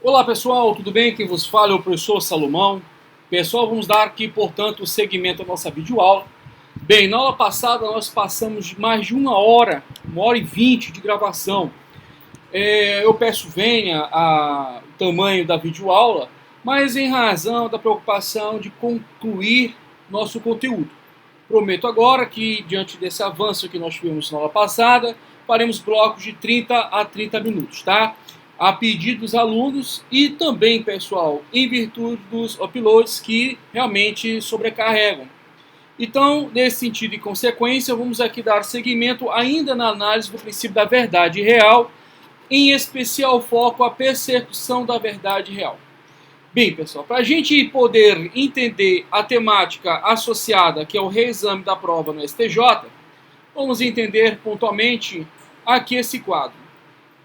Olá pessoal, tudo bem? Quem vos fala é o professor Salomão. Pessoal, vamos dar aqui, portanto, o segmento à nossa videoaula. Bem, na aula passada nós passamos de mais de 1 hora e 20 de gravação. Eu peço venha o tamanho da videoaula, mas em razão da preocupação de concluir nosso conteúdo. Prometo agora que, diante desse avanço que nós tivemos na aula passada, faremos blocos de 30 a 30 minutos, tá? A pedido dos alunos e também, pessoal, em virtude dos uploads que realmente sobrecarregam. Então, nesse sentido e consequência, vamos aqui dar seguimento ainda na análise do princípio da verdade real, em especial foco à percepção da verdade real. Bem, pessoal, para a gente poder entender a temática associada, que é o reexame da prova no STJ, vamos entender pontualmente aqui esse quadro.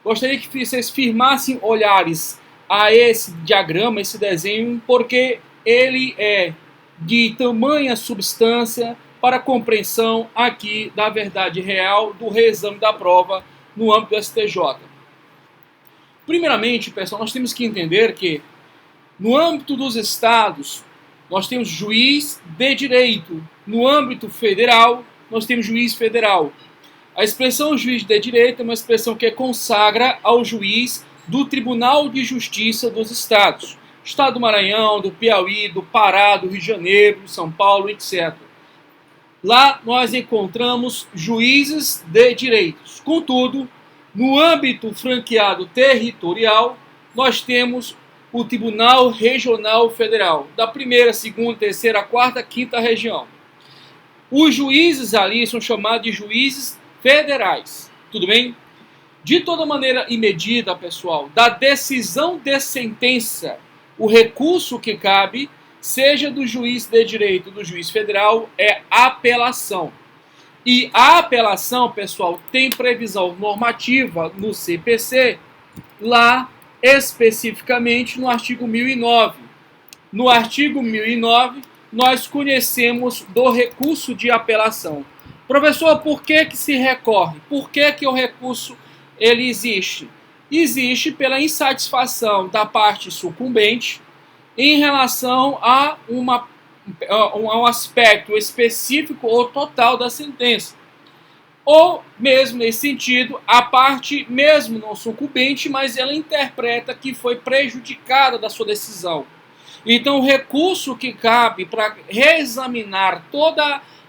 Gostaria que vocês firmassem olhares a esse diagrama, esse desenho, porque ele é de tamanha substância para a compreensão aqui da verdade real do reexame da prova no âmbito do STJ. Primeiramente, pessoal, nós temos que entender que no âmbito dos estados, nós temos juiz de direito. No âmbito federal, nós temos juiz federal. A expressão juiz de direito é uma expressão que consagra ao juiz do Tribunal de Justiça dos Estados. Estado do Maranhão, do Piauí, do Pará, do Rio de Janeiro, São Paulo, etc. Lá nós encontramos juízes de direitos. Contudo, no âmbito franqueado territorial, nós temos o Tribunal Regional Federal, da primeira, segunda, terceira, quarta, quinta região. Os juízes ali são chamados de juízes federais, tudo bem? De toda maneira e medida, pessoal, da decisão de sentença, o recurso que cabe, seja do juiz de direito do juiz federal, é apelação. E a apelação, pessoal, tem previsão normativa no CPC, lá especificamente no artigo 1009. No artigo 1009, nós conhecemos do recurso de apelação. Professor, por que se recorre? Por que o recurso ele existe? Existe pela insatisfação da parte sucumbente em relação a um aspecto específico ou total da sentença. Ou, mesmo nesse sentido, a parte, mesmo não sucumbente, mas ela interpreta que foi prejudicada da sua decisão. Então, o recurso que cabe para reexaminar todo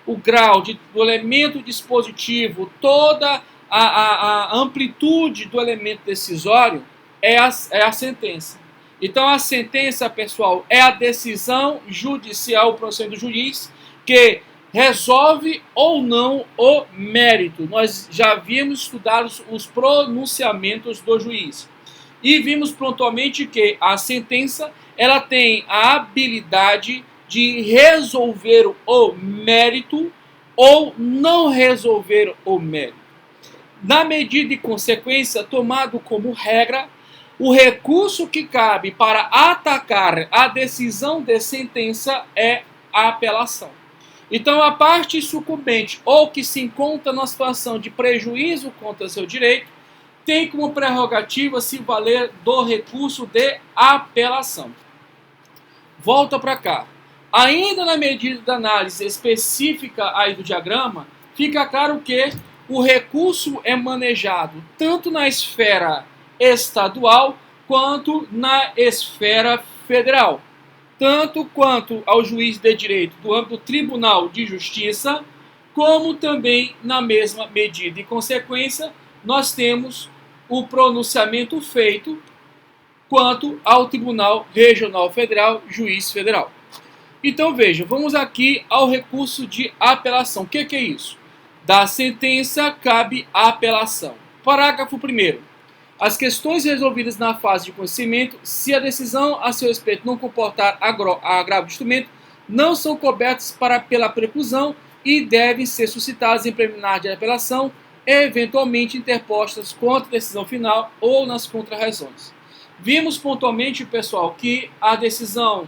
o grau do elemento dispositivo, toda a amplitude do elemento decisório, é a sentença. Então, a sentença, pessoal, é a decisão judicial, o procedimento do juiz, que resolve ou não o mérito. Nós já havíamos estudado os pronunciamentos do juiz. E vimos pontualmente que a sentença ela tem a habilidade de resolver o mérito ou não resolver o mérito. Na medida e consequência, tomado como regra, o recurso que cabe para atacar a decisão de sentença é a apelação. Então, a parte sucumbente ou que se encontra na situação de prejuízo contra seu direito tem como prerrogativa se valer do recurso de apelação. Volta para cá. Ainda na medida da análise específica aí do diagrama, fica claro que o recurso é manejado tanto na esfera estadual quanto na esfera federal. Tanto quanto ao juiz de direito do âmbito do Tribunal de Justiça, como também, na mesma medida e consequência, nós temos o pronunciamento feito quanto ao Tribunal Regional Federal, juiz federal. Então, veja, vamos aqui ao recurso de apelação. O que é isso? Da sentença cabe a apelação. Parágrafo 1º. As questões resolvidas na fase de conhecimento, se a decisão a seu respeito não comportar agravo de instrumento, não são cobertas pela preclusão e devem ser suscitadas em preliminar de apelação, eventualmente interpostas contra a decisão final ou nas contrarrazões. Vimos pontualmente, pessoal, que a decisão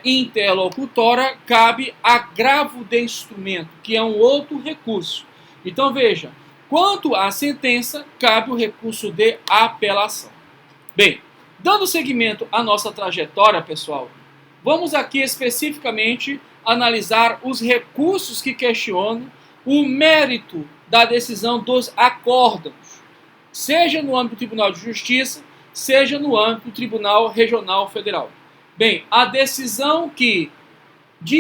interlocutora cabe agravo de instrumento, que é um outro recurso. Então, veja, quanto à sentença, cabe o recurso de apelação. Bem, Dando seguimento à nossa trajetória, pessoal, vamos aqui especificamente analisar os recursos que questionam o mérito da decisão dos acórdãos, seja no âmbito do Tribunal de Justiça, seja no âmbito do Tribunal Regional Federal. Bem, a decisão de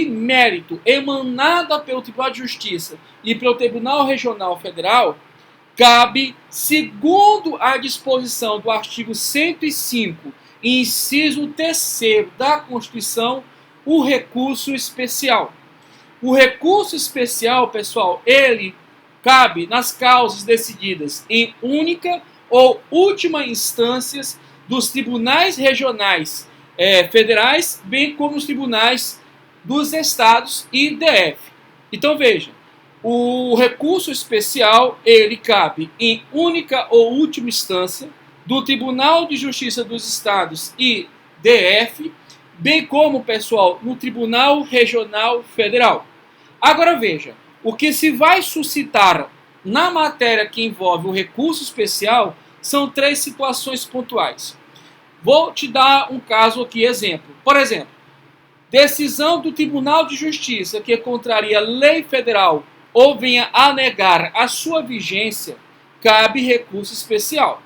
mérito emanada pelo Tribunal de Justiça e pelo Tribunal Regional Federal cabe, segundo a disposição do artigo 105, inciso 3º da Constituição, o recurso especial. O recurso especial, pessoal, ele cabe nas causas decididas em única ou última instância dos tribunais regionais federais, bem como os tribunais dos estados e DF. Então, veja, o recurso especial, ele cabe em única ou última instância do Tribunal de Justiça dos Estados e DF, bem como, pessoal, no Tribunal Regional Federal. Agora veja, o que se vai suscitar na matéria que envolve o recurso especial são 3 situações pontuais. Vou te dar um caso aqui, exemplo. Por exemplo, decisão do Tribunal de Justiça que contraria lei federal ou venha a negar a sua vigência, cabe recurso especial.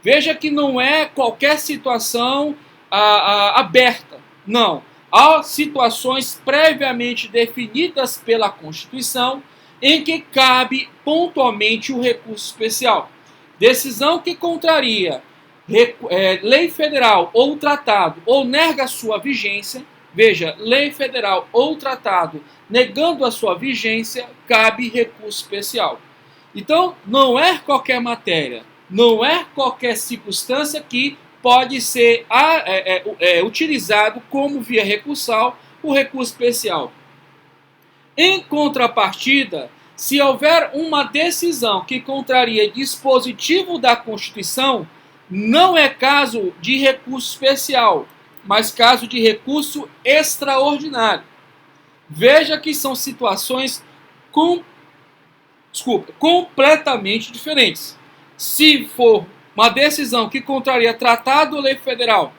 Veja que não é qualquer situação aberta, não. Há situações previamente definidas pela Constituição em que cabe pontualmente o recurso especial. Decisão que contraria lei federal ou tratado ou nega a sua vigência, veja, lei federal ou tratado negando a sua vigência, cabe recurso especial. Então, não é qualquer matéria, não é qualquer circunstância que pode ser utilizado como via recursal o recurso especial. Em contrapartida, se houver uma decisão que contraria dispositivo da Constituição, não é caso de recurso especial, mas caso de recurso extraordinário. Veja que são situações completamente diferentes. Se for uma decisão que contraria tratado ou lei federal,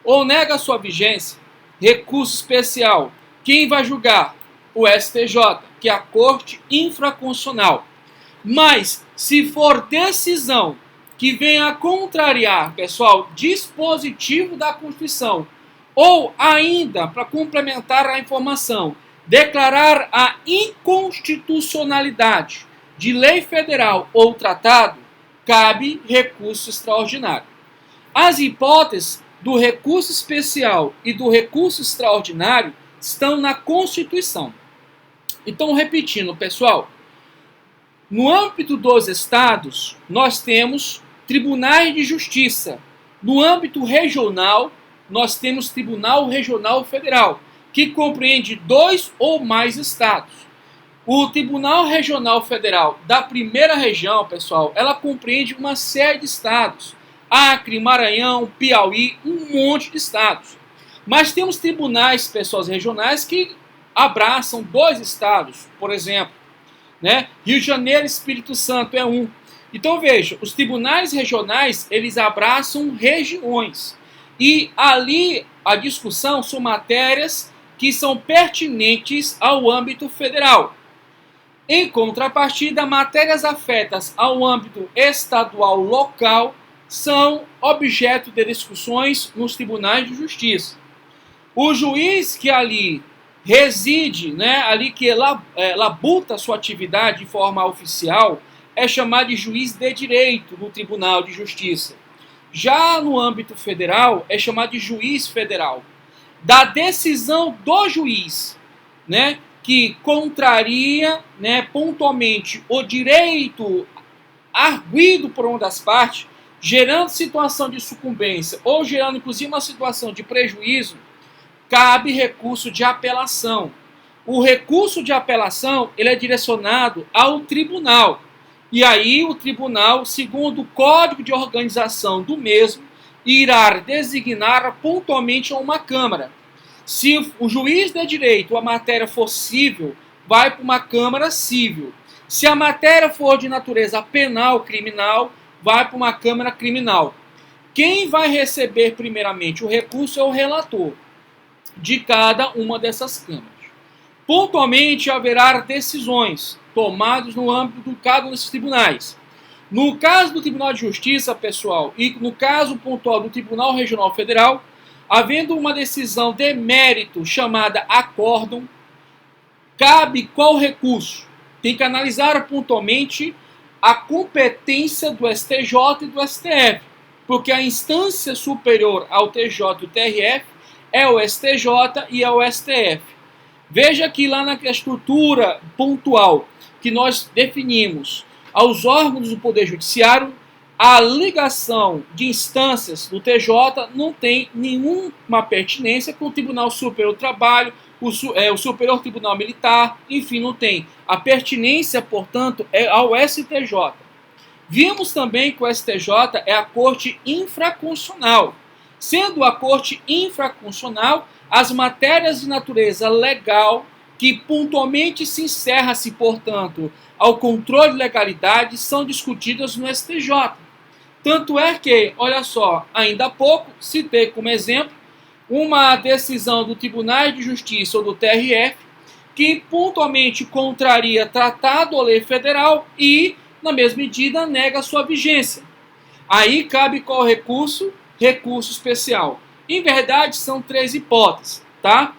ou nega a sua vigência, recurso especial, quem vai julgar? O STJ, que é a Corte Infraconstitucional. Mas, se for decisão que venha a contrariar, pessoal, dispositivo da Constituição, ou ainda, para complementar a informação, declarar a inconstitucionalidade de lei federal ou tratado, cabe recurso extraordinário. As hipóteses do recurso especial e do recurso extraordinário estão na Constituição. Então, repetindo, pessoal, no âmbito dos estados, nós temos tribunais de justiça. No âmbito regional, nós temos Tribunal Regional Federal, que compreende 2 ou mais estados. O Tribunal Regional Federal da primeira região, pessoal, ela compreende uma série de estados. Acre, Maranhão, Piauí, um monte de estados. Mas temos tribunais, pessoal, regionais que abraçam 2 estados, por exemplo. Rio de Janeiro e Espírito Santo é um. Então veja, os tribunais regionais, eles abraçam regiões. E ali a discussão são matérias que são pertinentes ao âmbito federal. Em contrapartida, matérias afetas ao âmbito estadual local são objeto de discussões nos tribunais de justiça. O juiz que ali reside, ali que labuta sua atividade de forma oficial, é chamado de juiz de direito no Tribunal de Justiça. Já no âmbito federal, é chamado de juiz federal. Da decisão do juiz, que contraria, pontualmente o direito arguido por uma das partes, gerando situação de sucumbência ou gerando, inclusive, uma situação de prejuízo, cabe recurso de apelação. O recurso de apelação, ele é direcionado ao tribunal. E aí o tribunal, segundo o Código de Organização do mesmo, irá designar pontualmente uma Câmara. Se o juiz de direito, a matéria for civil, vai para uma Câmara civil. Se a matéria for de natureza penal, criminal, vai para uma Câmara criminal. Quem vai receber primeiramente o recurso é o relator de cada uma dessas câmaras. Pontualmente haverá decisões tomadas no âmbito de cada um desses tribunais. No caso do Tribunal de Justiça, pessoal, e no caso pontual do Tribunal Regional Federal, havendo uma decisão de mérito chamada acórdão, cabe qual recurso? Tem que analisar pontualmente a competência do STJ e do STF, porque a instância superior ao TJ e o TRF é o STJ e é o STF. Veja que lá na estrutura pontual que nós definimos aos órgãos do Poder Judiciário, a ligação de instâncias do TJ não tem nenhuma pertinência com o Tribunal Superior do Trabalho, o Superior Tribunal Militar, enfim, não tem. A pertinência, portanto, é ao STJ. Vimos também que o STJ é a Corte Infraconstitucional. Sendo a Corte Infraconstitucional, as matérias de natureza legal, que pontualmente se encerra-se, portanto, ao controle de legalidade, são discutidas no STJ. Tanto é que, olha só, ainda há pouco, citei como exemplo, uma decisão do Tribunal de Justiça ou do TRF, que pontualmente contraria tratado ou lei federal e, na mesma medida, nega sua vigência. Aí cabe qual recurso? Recurso especial. Em verdade, são 3 hipóteses, tá?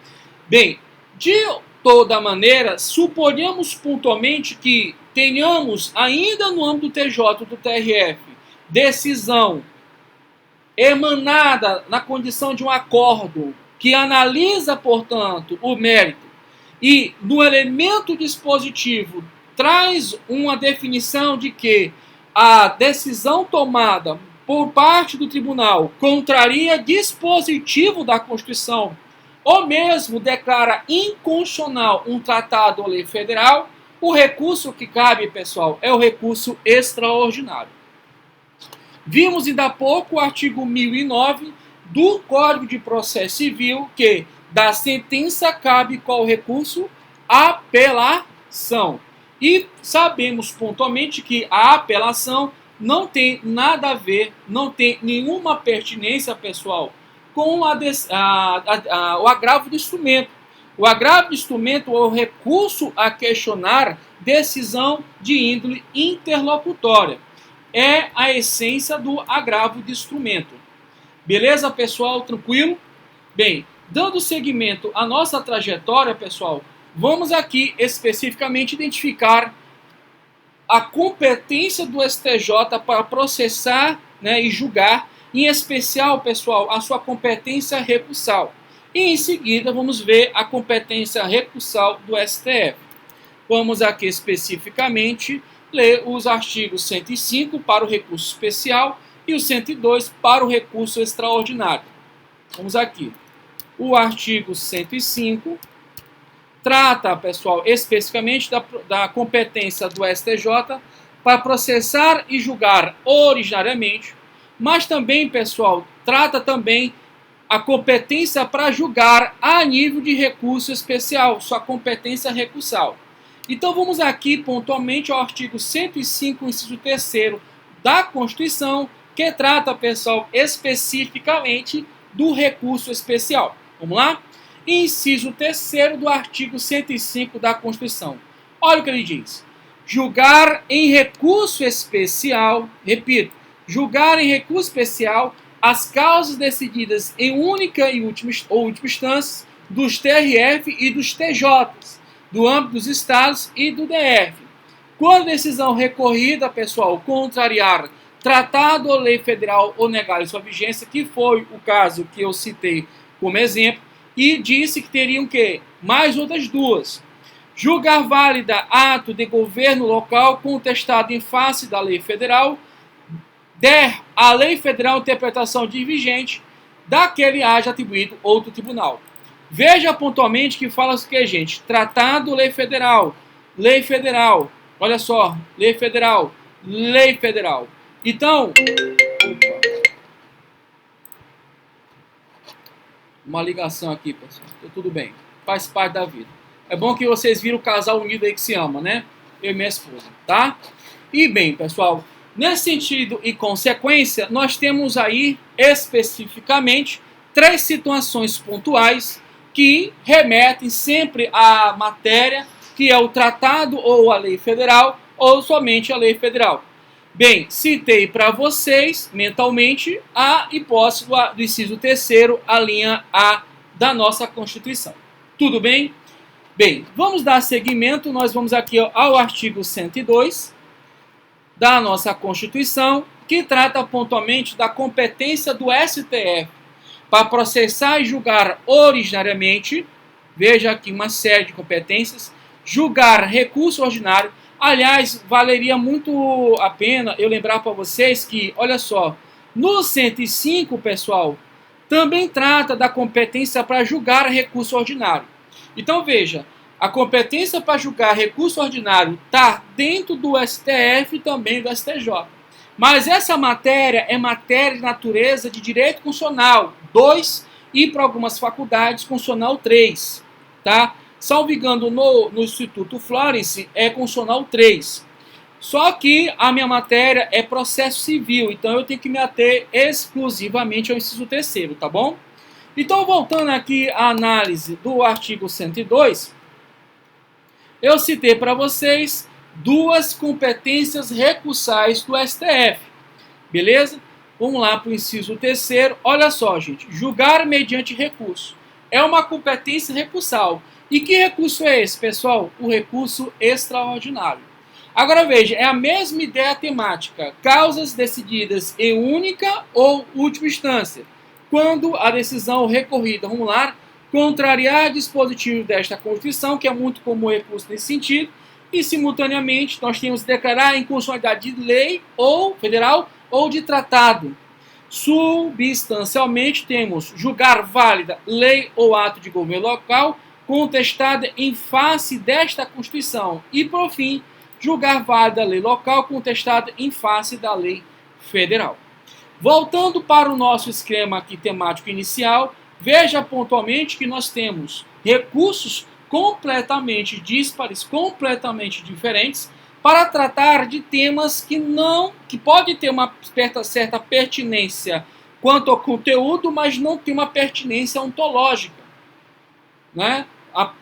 Bem, de toda maneira, suponhamos pontualmente que tenhamos, ainda no âmbito do TJ ou do TRF, decisão emanada na condição de um acordo que analisa, portanto, o mérito e no elemento dispositivo traz uma definição de que a decisão tomada por parte do tribunal contraria dispositivo da Constituição ou mesmo declara inconstitucional um tratado ou lei federal, o recurso que cabe, pessoal, é o recurso extraordinário. Vimos ainda há pouco o artigo 1009 do Código de Processo Civil, que da sentença cabe qual recurso? Apelação. E sabemos pontualmente que a apelação não tem nada a ver, não tem nenhuma pertinência, pessoal, com o agravo do instrumento. O agravo do instrumento é o recurso a questionar decisão de índole interlocutória. É a essência do agravo de instrumento. Beleza, pessoal? Tranquilo? Bem, dando seguimento à nossa trajetória, pessoal, vamos aqui especificamente identificar a competência do STJ para processar, né, e julgar, em especial, pessoal, a sua competência recursal. E em seguida vamos ver a competência recursal do STF. Vamos aqui especificamente ler os artigos 105 para o recurso especial e o 102 para o recurso extraordinário. Vamos aqui. O artigo 105 trata, pessoal, especificamente da competência do STJ para processar e julgar originariamente, mas também, pessoal, trata também a competência para julgar a nível de recurso especial, sua competência recursal. Então vamos aqui pontualmente ao artigo 105, inciso 3º da Constituição, que trata, pessoal, especificamente do recurso especial. Vamos lá? Inciso 3º do artigo 105 da Constituição. Olha o que ele diz. Julgar em recurso especial, repito, julgar em recurso especial as causas decididas em única e última instância dos TRF e dos TJs, do âmbito dos estados e do DF. Quando a decisão recorrida, pessoal, contrariar tratado ou lei federal ou negar sua vigência, que foi o caso que eu citei como exemplo, e disse que teriam que mais outras duas. Julgar válida ato de governo local contestado em face da lei federal, der à lei federal interpretação divergente daquele haja atribuído outro tribunal. Veja pontualmente que fala o que, gente? Tratado, lei federal, olha só, lei federal. Então, uma ligação aqui, pessoal. Tudo bem, faz parte da vida. É bom que vocês viram o casal unido aí que se ama, né? Eu e minha esposa, tá? E bem, pessoal, Nesse sentido e consequência, nós temos aí especificamente 3 situações pontuais que remetem sempre à matéria, que é o tratado ou a lei federal, ou somente a lei federal. Bem, citei para vocês mentalmente a hipótese do inciso 3º, a linha A da nossa Constituição. Tudo bem? Bem, vamos dar seguimento, nós vamos aqui ao artigo 102 da nossa Constituição, que trata pontualmente da competência do STF para processar e julgar originariamente, veja aqui uma série de competências, julgar recurso ordinário. Aliás, valeria muito a pena eu lembrar para vocês que, olha só, no 105, pessoal, também trata da competência para julgar recurso ordinário. Então, veja, a competência para julgar recurso ordinário está dentro do STF e também do STJ. Mas essa matéria é matéria de natureza de direito constitucional 2 e, para algumas faculdades, constitucional 3. Tá? Salvo engano, no Instituto Florence é constitucional 3. Só que a minha matéria é processo civil, então eu tenho que me ater exclusivamente ao inciso 3º, tá bom? Então, voltando aqui à análise do artigo 102, eu citei para vocês 2 competências recursais do STF, beleza? Vamos lá para o inciso 3º. Olha só, gente, julgar mediante recurso é uma competência recursal. E que recurso é esse, pessoal? O recurso extraordinário. Agora veja, é a mesma ideia temática. Causas decididas em única ou última instância, quando a decisão recorrida, vamos lá, contrariar dispositivo desta Constituição, que é muito comum recurso nesse sentido, e simultaneamente nós temos que declarar a inconstitucionalidade de lei ou federal ou de tratado. Substancialmente temos julgar válida lei ou ato de governo local contestada em face desta Constituição e, por fim, julgar válida a lei local contestada em face da lei federal. Voltando para o nosso esquema aqui temático inicial, veja pontualmente que nós temos recursos completamente díspares, completamente diferentes, para tratar de temas que pode ter uma certa pertinência quanto ao conteúdo, mas não tem uma pertinência ontológica, né?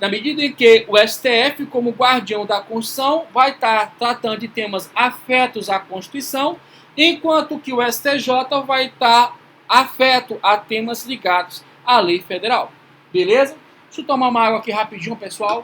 Na medida em que o STF, como guardião da Constituição, vai estar tratando de temas afetos à Constituição, enquanto que o STJ vai estar afeto a temas ligados à lei federal. Beleza? Deixa eu tomar uma água aqui rapidinho, pessoal.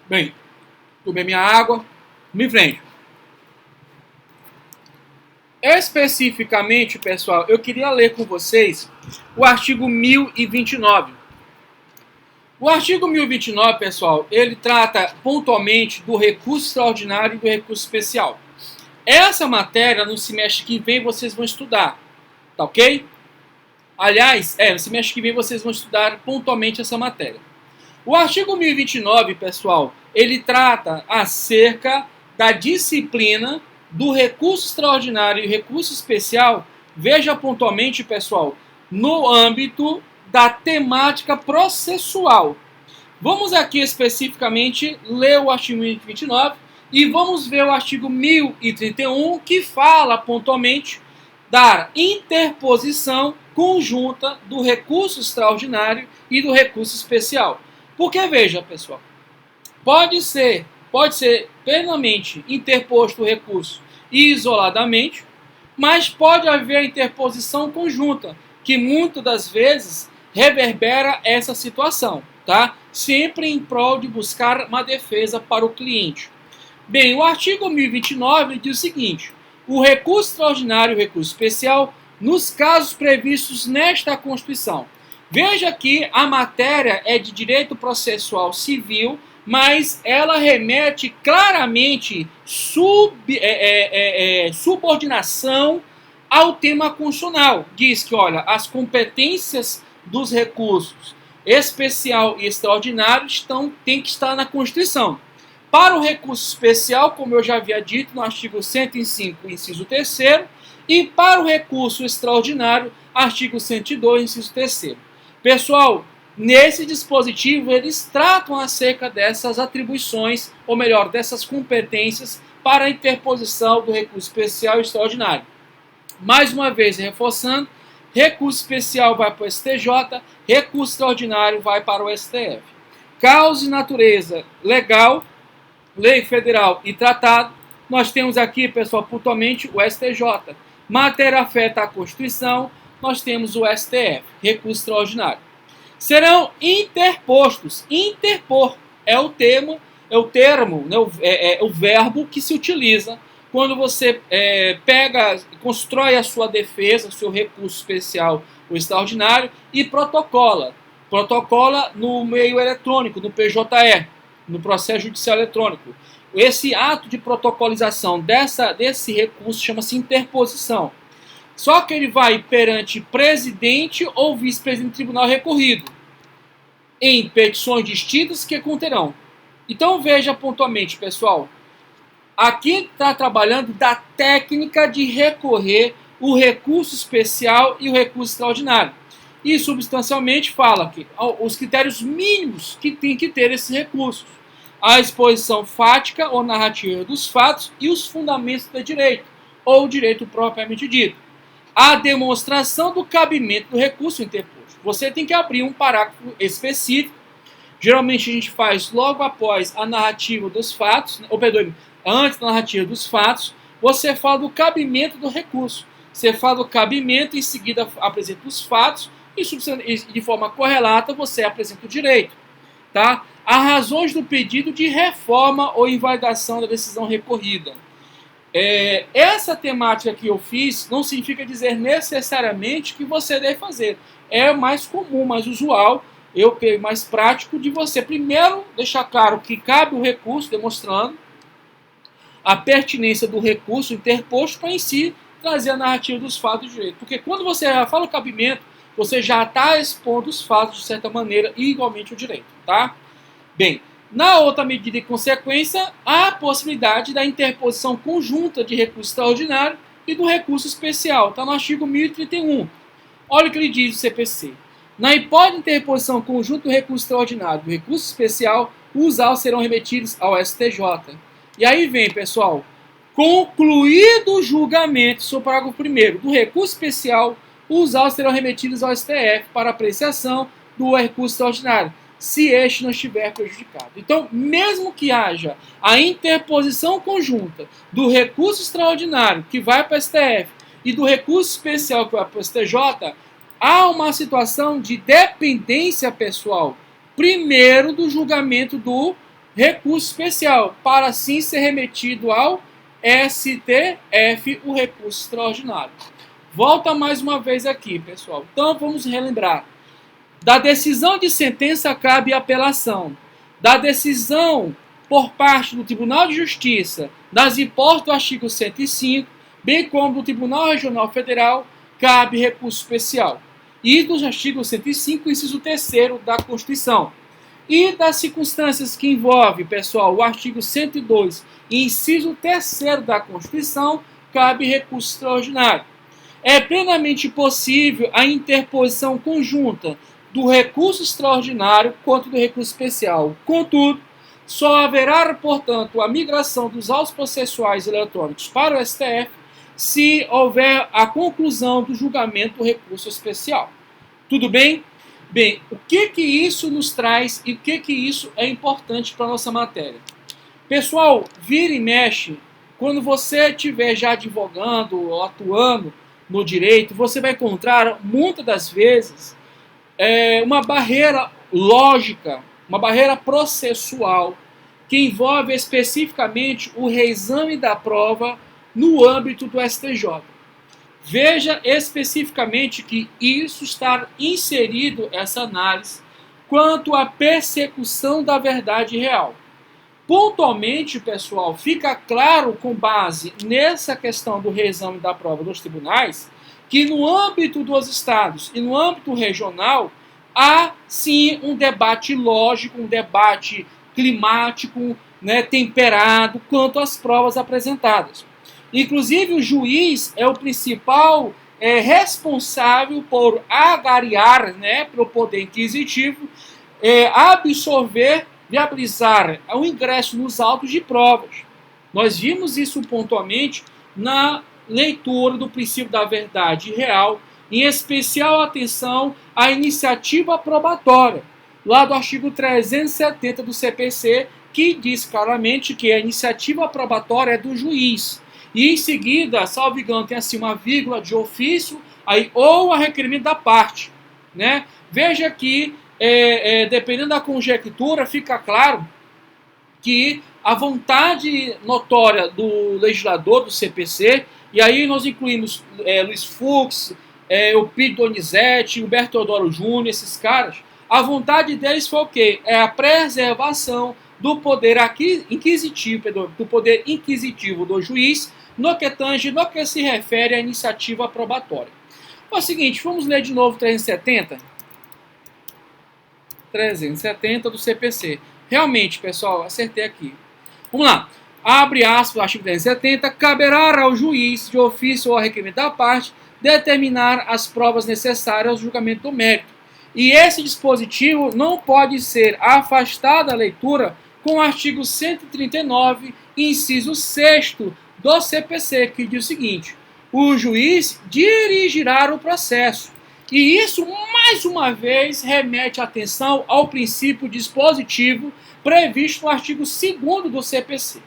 Bem, tomei minha água, vamos em frente. Especificamente, pessoal, eu queria ler com vocês o artigo 1029. O artigo 1029, pessoal, ele trata pontualmente do recurso extraordinário e do recurso especial. Essa matéria, no semestre que vem, vocês vão estudar, tá ok? Aliás, no semestre que vem vocês vão estudar pontualmente essa matéria. O artigo 1029, pessoal, ele trata acerca da disciplina do recurso extraordinário e recurso especial, veja pontualmente, pessoal, no âmbito da temática processual. Vamos aqui especificamente ler o artigo 1029 e vamos ver o artigo 1031, que fala pontualmente da interposição conjunta do recurso extraordinário e do recurso especial. Porque, veja, pessoal, pode ser plenamente interposto o recurso isoladamente, mas pode haver interposição conjunta, que muitas das vezes reverbera essa situação, tá? Sempre em prol de buscar uma defesa para o cliente. Bem, o artigo 1029 diz o seguinte: o recurso extraordinário e o recurso especial, nos casos previstos nesta Constituição. Veja que a matéria é de direito processual civil, mas ela remete claramente subordinação ao tema constitucional. Diz que, olha, as competências dos recursos especial e extraordinário têm que estar na Constituição. Para o recurso especial, como eu já havia dito no artigo 105, inciso 3º, E para o recurso extraordinário, artigo 102, inciso 3º. Pessoal, nesse dispositivo eles tratam acerca dessas atribuições, ou melhor, dessas competências para a interposição do recurso especial e extraordinário. Mais uma vez, reforçando, recurso especial vai para o STJ, recurso extraordinário vai para o STF. Causa de natureza legal, lei federal e tratado, nós temos aqui, pessoal, pontualmente o STJ. Matéria afeta a Constituição, nós temos o STF, recurso extraordinário. Serão interpostos. Interpor é o termo, né, o verbo que se utiliza quando você constrói a sua defesa, o seu recurso especial ou extraordinário e protocola. Protocola no meio eletrônico, no PJE, no processo judicial eletrônico. Esse ato de protocolização desse recurso chama-se interposição. Só que ele vai perante presidente ou vice-presidente do tribunal recorrido, em petições distintas que conterão. Então veja pontualmente, pessoal, aqui está trabalhando da técnica de recorrer o recurso especial e o recurso extraordinário. E substancialmente fala que os critérios mínimos que tem que ter esses recursos: a exposição fática ou narrativa dos fatos e os fundamentos do direito, ou o direito propriamente dito. A demonstração do cabimento do recurso interposto. Você tem que abrir um parágrafo específico. Geralmente a gente faz logo após a narrativa dos fatos, ou perdão, antes da narrativa dos fatos, você fala do cabimento do recurso. Você fala do cabimento, em seguida apresenta os fatos, e de forma correlata você apresenta o direito. Tá? As razões do pedido de reforma ou invalidação da decisão recorrida. Essa temática que eu fiz não significa dizer necessariamente que você deve fazer. É mais comum, mais usual, eu creio mais prático, de você primeiro deixar claro que cabe o recurso, demonstrando a pertinência do recurso interposto para em si trazer a narrativa dos fatos de direito. Porque quando você fala o cabimento, você já está expondo os fatos de certa maneira e igualmente o direito. Tá? Bem, na outra medida e consequência, há a possibilidade da interposição conjunta de recurso extraordinário e do recurso especial. Está no artigo 1031. Olha o que ele diz o CPC. Na hipótese de interposição conjunta do recurso extraordinário e do recurso especial, os autos serão remetidos ao STJ. E aí vem, pessoal, concluído o julgamento sobre o parágrafo 1º do recurso especial, os autos serão remetidos ao STF para apreciação do recurso extraordinário, se este não estiver prejudicado. Então, mesmo que haja a interposição conjunta do recurso extraordinário que vai para o STF e do recurso especial que vai para o STJ, há uma situação de dependência pessoal, primeiro do julgamento do recurso especial, para assim ser remetido ao STF o recurso extraordinário. Volta mais uma vez aqui, pessoal. Então, vamos relembrar. Da decisão de sentença cabe apelação. Da decisão por parte do Tribunal de Justiça, das hipóteses do artigo 105, bem como do Tribunal Regional Federal, cabe recurso especial. E dos artigos 105, inciso 3º da Constituição. E das circunstâncias que envolve, pessoal, o artigo 102, inciso 3º da Constituição, cabe recurso extraordinário. É plenamente possível a interposição conjunta do recurso extraordinário quanto do recurso especial. Contudo, só haverá, portanto, a migração dos autos processuais eletrônicos para o STF se houver a conclusão do julgamento do recurso especial. Tudo bem? Bem, o que isso nos traz e o que isso é importante para a nossa matéria? Pessoal, vira e mexe, quando você estiver já advogando ou atuando no direito, você vai encontrar, muitas das vezes, uma barreira lógica, uma barreira processual, que envolve especificamente o reexame da prova no âmbito do STJ. Veja especificamente que isso está inserido, essa análise, quanto à persecução da verdade real. Pontualmente, pessoal, fica claro, com base nessa questão do reexame da prova dos tribunais, que no âmbito dos estados e no âmbito regional, há sim um debate lógico, um debate climático, temperado, quanto às provas apresentadas. Inclusive, o juiz é o principal responsável por agariar, né, pelo poder inquisitivo, absorver, viabilizar o ingresso nos autos de provas. Nós vimos isso pontualmente na leitura do princípio da verdade real, em especial atenção à iniciativa probatória, lá do artigo 370 do CPC, que diz claramente que a iniciativa probatória é do juiz. E em seguida, salvo engano, tem assim uma vírgula de ofício, aí, ou a requerimento da parte. Né? Veja que, dependendo da conjectura, fica claro que a vontade notória do legislador do CPC, e aí nós incluímos Luiz Fux, Eupídio Donizete, Humberto Teodoro Júnior, esses caras, a vontade deles foi o quê? É a preservação do poder inquisitivo, do juiz, no que se refere à iniciativa probatória. É o seguinte, vamos ler de novo 370 do CPC. Realmente, pessoal, acertei aqui. Vamos lá. Abre aspas, artigo 370, caberá ao juiz, de ofício ou a requerimento da parte, determinar as provas necessárias ao julgamento do mérito. E esse dispositivo não pode ser afastado da leitura com o artigo 139, inciso 6º do CPC, que diz o seguinte: o juiz dirigirá o processo. E isso, mais uma vez, remete a atenção ao princípio dispositivo previsto no artigo 2º do CPC.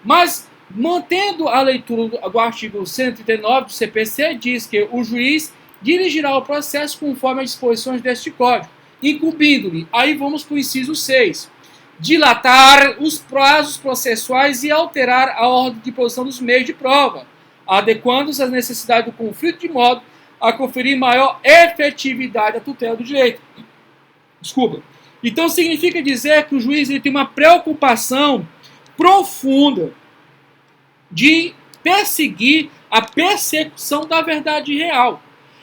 Mas, mantendo a leitura do artigo 139 do CPC, diz que o juiz dirigirá o processo conforme as disposições deste código, incumbindo-lhe, aí vamos para o inciso 6, dilatar os prazos processuais e alterar a ordem de posição dos meios de prova, adequando-os às necessidades do conflito de modo a conferir maior efetividade à tutela do direito. Desculpa. Então significa dizer que o juiz ele tem uma preocupação profunda de perseguir a persecução da verdade real.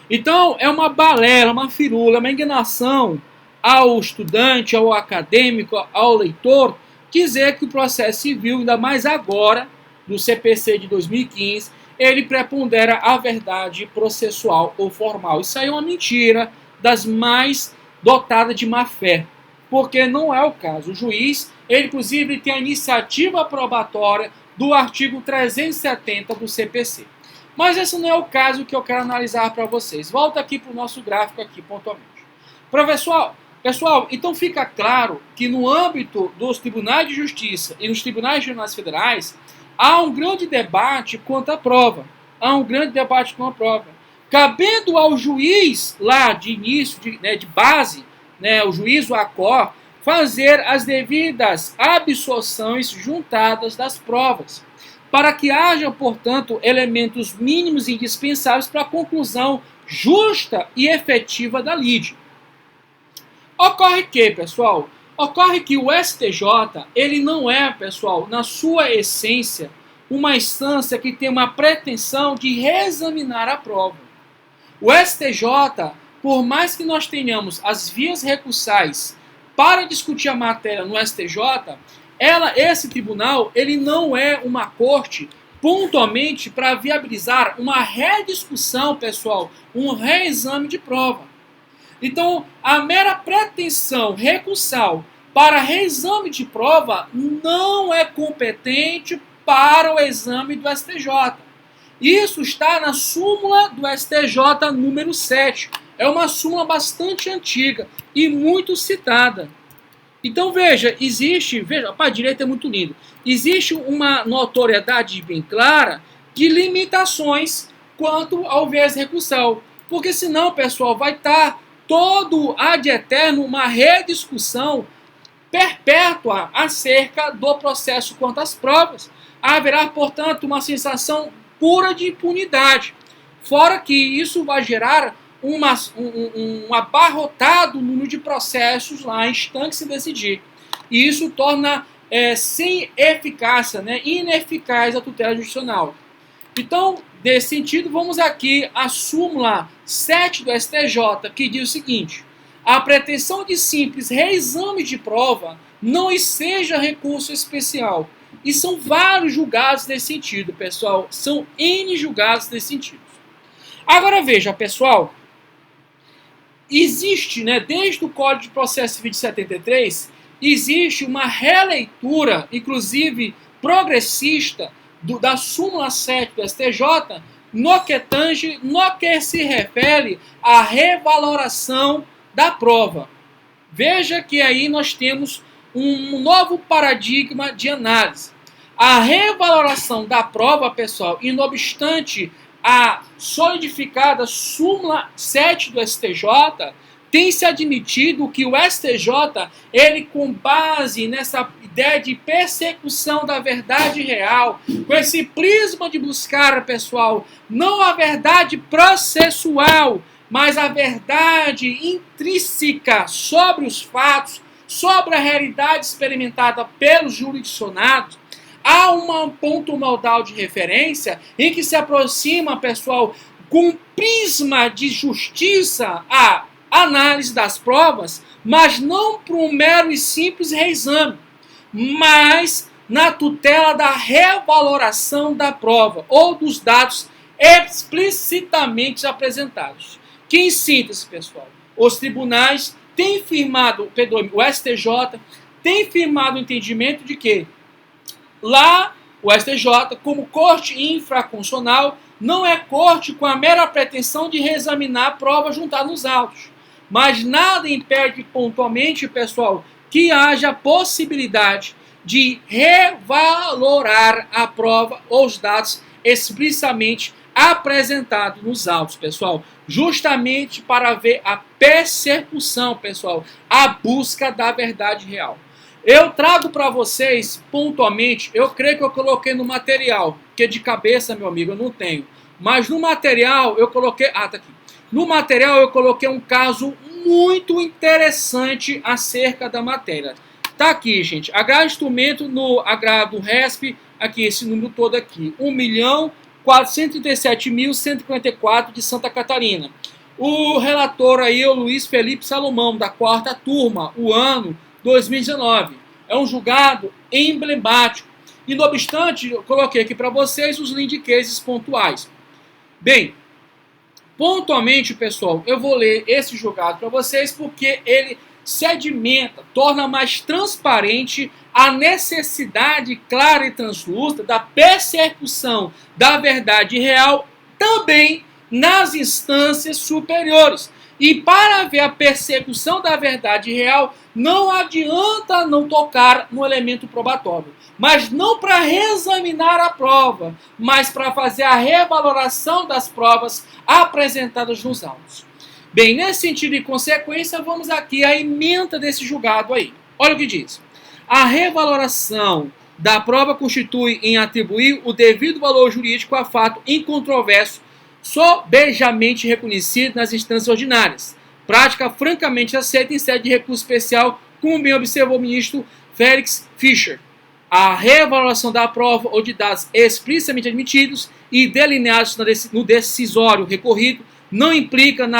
Então é uma balela, uma firula, uma enganação ao estudante, ao acadêmico, ao leitor, dizer que o processo civil, ainda mais agora, do CPC de 2015, ele prepondera a verdade processual ou formal. Isso aí é uma mentira das mais dotadas de má fé, porque não é o caso. O juiz, ele inclusive tem a iniciativa probatória do artigo 370 do CPC. Mas esse não é o caso que eu quero analisar para vocês. Volta aqui para o nosso gráfico aqui, pontualmente. Pessoal, então fica claro que no âmbito dos tribunais de justiça e nos tribunais regionais federais, há um grande debate quanto à prova. Cabendo ao juiz lá de início, de base, o juiz, o ACOR, fazer as devidas absorções juntadas das provas, para que haja, portanto, elementos mínimos indispensáveis para a conclusão justa e efetiva da lide. Ocorre que o STJ, ele não é, pessoal, na sua essência, uma instância que tem uma pretensão de reexaminar a prova. O STJ, por mais que nós tenhamos as vias recursais para discutir a matéria no STJ, esse tribunal, ele não é uma corte pontualmente para viabilizar uma rediscussão, pessoal, um reexame de prova. Então, a mera pretensão recursal para reexame de prova não é competente para o exame do STJ. Isso está na súmula do STJ número 7. É uma súmula bastante antiga e muito citada. Então veja, a direita é muito lindo. Existe uma notoriedade bem clara de limitações quanto ao viés recursal. Porque senão, pessoal, vai estar todo ad eterno uma rediscussão perpétua acerca do processo quanto às provas. Haverá, portanto, uma sensação pura de impunidade. Fora que isso vai gerar um abarrotado número de processos lá instantes se decidir. E isso torna sem eficácia, ineficaz a tutela judicional. Então, nesse sentido, vamos aqui à súmula 7 do STJ, que diz o seguinte: a pretensão de simples reexame de prova não enseja recurso especial, E são vários julgados nesse sentido, pessoal. São N julgados nesse sentido. Agora veja, pessoal. Existe, né, desde o Código de Processo Civil de 73, existe uma releitura, inclusive progressista, da súmula 7 do STJ, no que se refere à revaloração da prova. Veja que aí nós temos um novo paradigma de análise. A revaloração da prova, pessoal, e não obstante a solidificada súmula 7 do STJ, tem se admitido que o STJ, ele com base nessa ideia de persecução da verdade real, com esse prisma de buscar, pessoal, não a verdade processual, mas a verdade intrínseca sobre os fatos, sobre a realidade experimentada pelos jurisdicionados, há um ponto modal de referência em que se aproxima, pessoal, com um prisma de justiça a análise das provas, mas não para um mero e simples reexame, mas na tutela da revaloração da prova ou dos dados explicitamente apresentados. Que, em síntese, pessoal, os tribunais têm firmado, o STJ tem firmado o entendimento de que lá, o STJ, como corte infraconstitucional, não é corte com a mera pretensão de reexaminar a prova juntada nos autos. Mas nada impede pontualmente, pessoal, que haja possibilidade de revalorar a prova ou os dados explicitamente apresentados nos autos, pessoal. Justamente para ver a persecução, pessoal, a busca da verdade real. Eu trago para vocês, pontualmente, eu creio que eu coloquei no material, que de cabeça, meu amigo, eu não tenho. Mas no material eu coloquei... tá aqui. No material eu coloquei um caso muito interessante acerca da matéria. Tá aqui, gente. Agravo instrumento no agravo RESP, aqui, esse número todo aqui. 1.437.154 de Santa Catarina. O relator aí é o Luiz Felipe Salomão, da 4ª turma, o ano 2019. É um julgado emblemático. E, não obstante, eu coloquei aqui para vocês os link cases pontuais. Bem, pontualmente, pessoal, eu vou ler esse julgado para vocês porque ele sedimenta, torna mais transparente a necessidade clara e translúcida da persecução da verdade real também nas instâncias superiores. E para ver a persecução da verdade real, não adianta não tocar no elemento probatório. Mas não para reexaminar a prova, mas para fazer a revaloração das provas apresentadas nos autos. Bem, nesse sentido e consequência, vamos aqui à ementa desse julgado aí. Olha o que diz. A revaloração da prova constitui em atribuir o devido valor jurídico a fato incontroverso sobejamente reconhecido nas instâncias ordinárias, prática francamente aceita em sede de recurso especial, como bem observou o ministro Félix Fischer. A revaloração da prova ou de dados explicitamente admitidos e delineados no decisório recorrido não implica no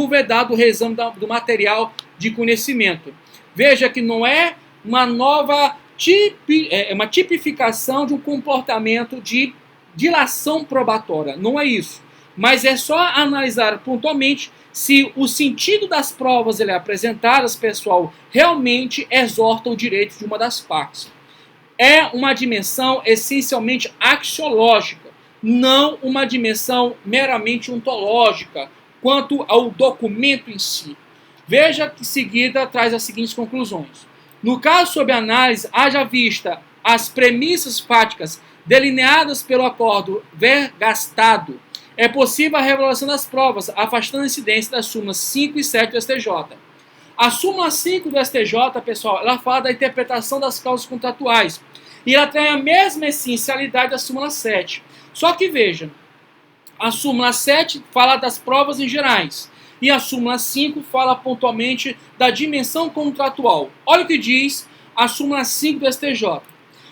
vedado reexame do material de conhecimento. Veja que não é uma nova uma tipificação de um comportamento de dilação probatória, não é isso. Mas é só analisar pontualmente se o sentido das provas apresentadas, pessoal, realmente exorta o direito de uma das partes. É uma dimensão essencialmente axiológica, não uma dimensão meramente ontológica, quanto ao documento em si. Veja que em seguida traz as seguintes conclusões. No caso sob análise, haja vista as premissas fáticas delineadas pelo acordo vergastado, é possível a revelação das provas, afastando a incidência das súmulas 5 e 7 do STJ. A súmula 5 do STJ, pessoal, ela fala da interpretação das causas contratuais. E ela tem a mesma essencialidade da súmula 7. Só que veja, a súmula 7 fala das provas em gerais. E a súmula 5 fala pontualmente da dimensão contratual. Olha o que diz a súmula 5 do STJ.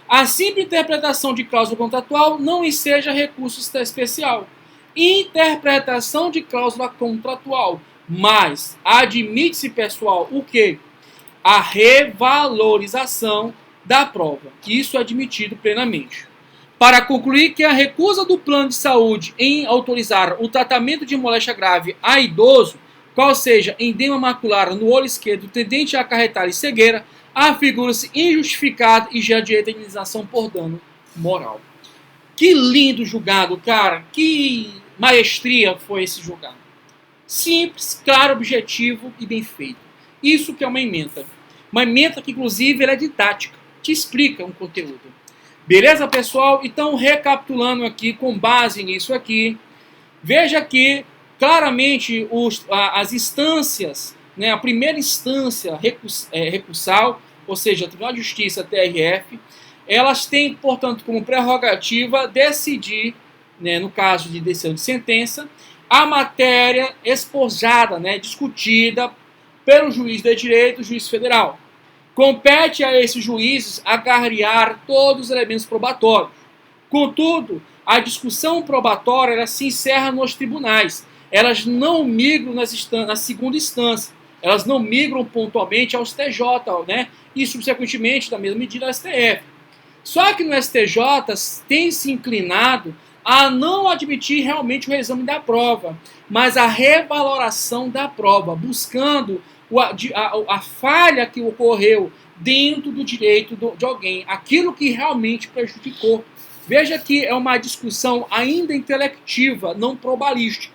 A simples interpretação de cláusula contratual não enseja recurso especial. Interpretação de cláusula contratual. Mas admite-se, pessoal, o quê? A revalorização da prova. Isso é admitido plenamente. Para concluir que a recusa do plano de saúde em autorizar o tratamento de moléstia grave a idoso, qual seja edema macular no olho esquerdo tendente a acarretar cegueira, afigura-se injustificada e gera direito à indenização por dano moral. Que lindo julgado, cara. Que maestria foi esse julgado. Simples, claro, objetivo e bem feito. Isso que é uma ementa. Uma ementa que, inclusive, ela é didática. Te explica um conteúdo. Beleza, pessoal? Então, recapitulando aqui, com base nisso aqui, veja que, claramente, as instâncias, né, a primeira instância recursal, ou seja, Tribunal de Justiça, TRF, elas têm, portanto, como prerrogativa decidir, né, no caso de decisão de sentença, a matéria esposada, né, discutida pelo juiz de direito, juiz federal. Compete a esses juízes acarrear todos os elementos probatórios. Contudo, a discussão probatória ela se encerra nos tribunais. Elas não migram na segunda instância. Elas não migram pontualmente aos TJ, né, e subsequentemente, na mesma medida, ao STF. Só que no STJ tem se inclinado a não admitir realmente o reexame da prova, mas a revaloração da prova, buscando a falha que ocorreu dentro do direito de alguém, aquilo que realmente prejudicou. Veja que é uma discussão ainda intelectiva, não probalística.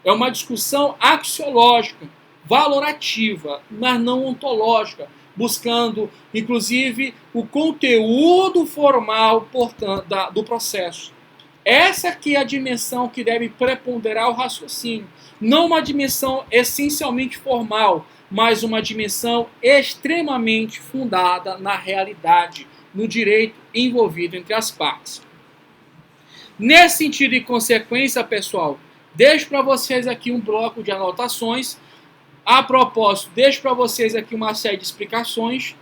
É uma discussão axiológica, valorativa, mas não ontológica, buscando, inclusive, o conteúdo formal, portanto, do processo. Essa aqui é a dimensão que deve preponderar o raciocínio. Não uma dimensão essencialmente formal, mas uma dimensão extremamente fundada na realidade, no direito envolvido entre as partes. Nesse sentido e consequência, pessoal, deixo para vocês aqui um bloco de anotações. A propósito, deixo para vocês aqui uma série de explicações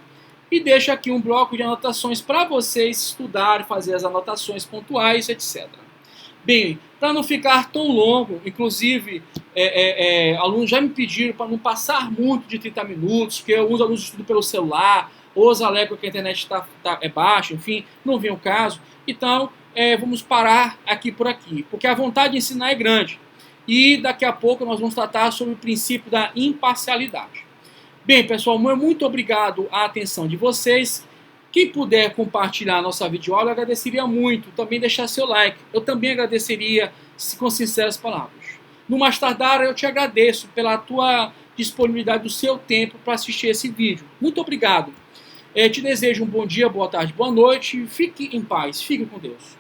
e deixo aqui um bloco de anotações para vocês estudarem, fazer as anotações pontuais, etc. Bem, para não ficar tão longo, inclusive, alunos já me pediram para não passar muito de 30 minutos, porque alguns alunos estudam pelo celular, ou os alegam que a internet é baixa, enfim, não vem o caso. Então, vamos parar aqui por aqui, porque a vontade de ensinar é grande. E daqui a pouco nós vamos tratar sobre o princípio da imparcialidade. Bem, pessoal, muito obrigado à atenção de vocês. Quem puder compartilhar a nossa videoaula, eu agradeceria muito. Também deixar seu like. Eu também agradeceria com sinceras palavras. No mais tardar, eu te agradeço pela tua disponibilidade do seu tempo para assistir esse vídeo. Muito obrigado. Te desejo um bom dia, boa tarde, boa noite. Fique em paz. Fique com Deus.